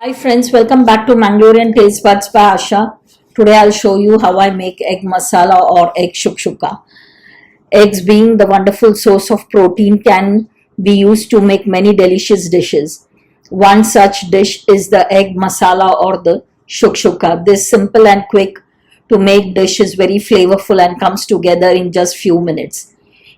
Hi friends, welcome back to Mangalorean Taste Buds by Asha. Today I'll show you how I make egg masala or egg shukshuka. Eggs, being the wonderful source of protein, can be used to make many delicious dishes. One such dish is the egg masala or the shukshuka. This simple and quick to make dish is very flavorful and comes together in just few minutes.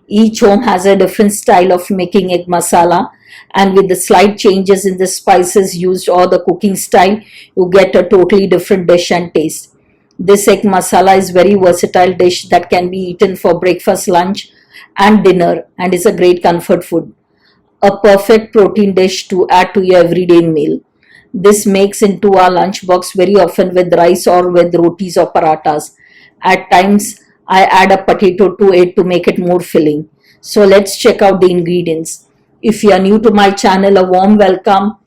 Each home has a different style of making egg masala, and with the slight changes in the spices used or the cooking style, you get a totally different dish and taste. This egg masala is very versatile dish that can be eaten for breakfast, lunch and dinner, and is a great comfort food. A perfect protein dish to add to your everyday meal. This makes into our lunch box very often with rice or with rotis or parathas. At times, I add a potato to it to make it more filling. So let's check out the ingredients. If you are new to my channel, a warm welcome.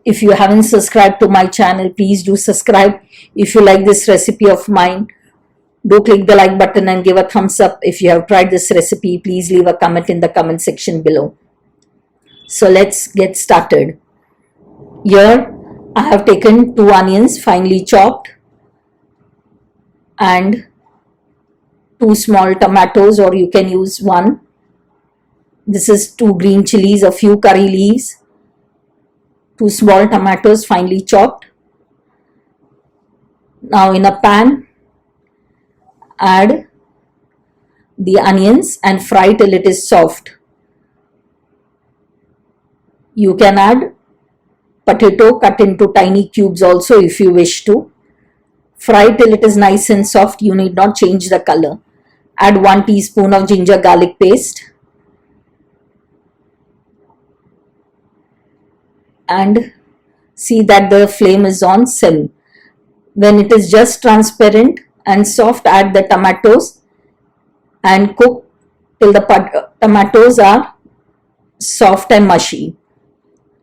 If you haven't subscribed to my channel, please do subscribe. If you like this recipe of mine, do click the like button and give a thumbs up. If you have tried this recipe, please leave a comment in the comment section below. So let's get started. Here I have taken 2 onions finely chopped and 2 small tomatoes, or you can use 1. This is 2 green chilies, a few curry leaves, 2 small tomatoes finely chopped. Now in a pan, add the onions and fry till it is soft. You can add potato cut into tiny cubes also if you wish to. Fry till it is nice and soft. You need not change the color. Add 1 teaspoon of ginger garlic paste and see that the flame is on sim. When it is just transparent and soft, add the tomatoes and cook till the tomatoes are soft and mushy.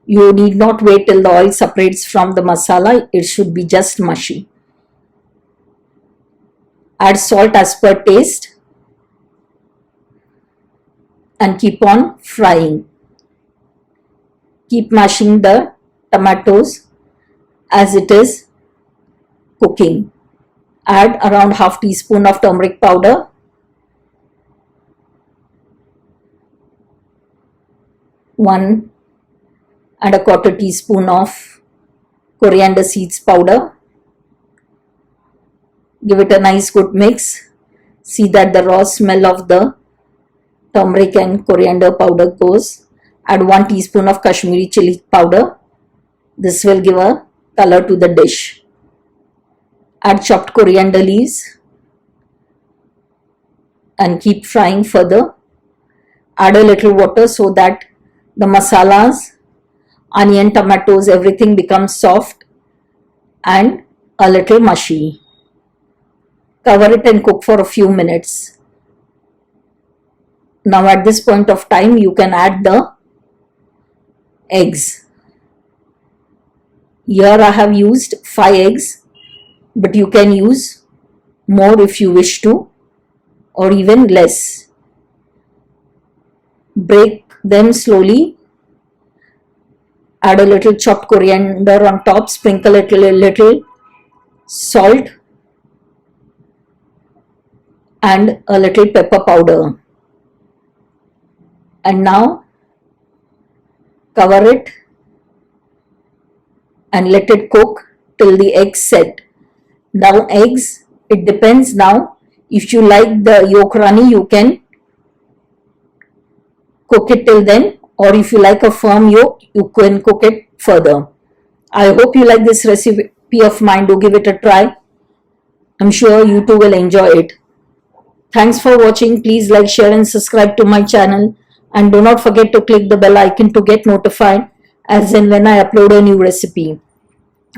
You need not wait till the oil separates from the masala. It should be just mushy. Add salt as per taste and keep on frying. Keep mashing the tomatoes as it is cooking. Add around half teaspoon of turmeric powder, 1¼ teaspoon of coriander seeds powder. Give it a nice good mix. See that the raw smell of the turmeric and coriander powder goes. Add 1 teaspoon of Kashmiri chili powder. This will give a color to the dish. Add chopped coriander leaves and keep frying further. Add a little water so that the masalas, onion, tomatoes, everything becomes soft and a little mushy. Cover it and cook for a few minutes. Now at this point of time, you can add the eggs. Here I have used 5 eggs, but you can use more if you wish to, or even less. Break them slowly. Add a little chopped coriander on top. Sprinkle a little salt and a little pepper powder. And now cover it and let it cook till the eggs set. Now eggs, it depends now. If you like the yolk runny, you can cook it till then, or if you like a firm yolk, you can cook it further. I hope you like this recipe of mine. Do give it a try. I'm sure you too will enjoy it. Thanks for watching. Please like, share and subscribe to my channel, and do not forget to click the bell icon to get notified as and when I upload a new recipe.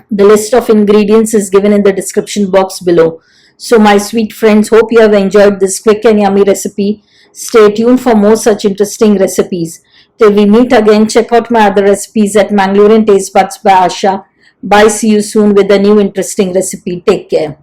The list of ingredients is given in the description box below. So my sweet friends, hope you have enjoyed this quick and yummy recipe. Stay tuned for more such interesting recipes. Till we meet again, check out my other recipes at Mangalorean Taste Buds by Asha. Bye, see you soon with a new interesting recipe. Take care.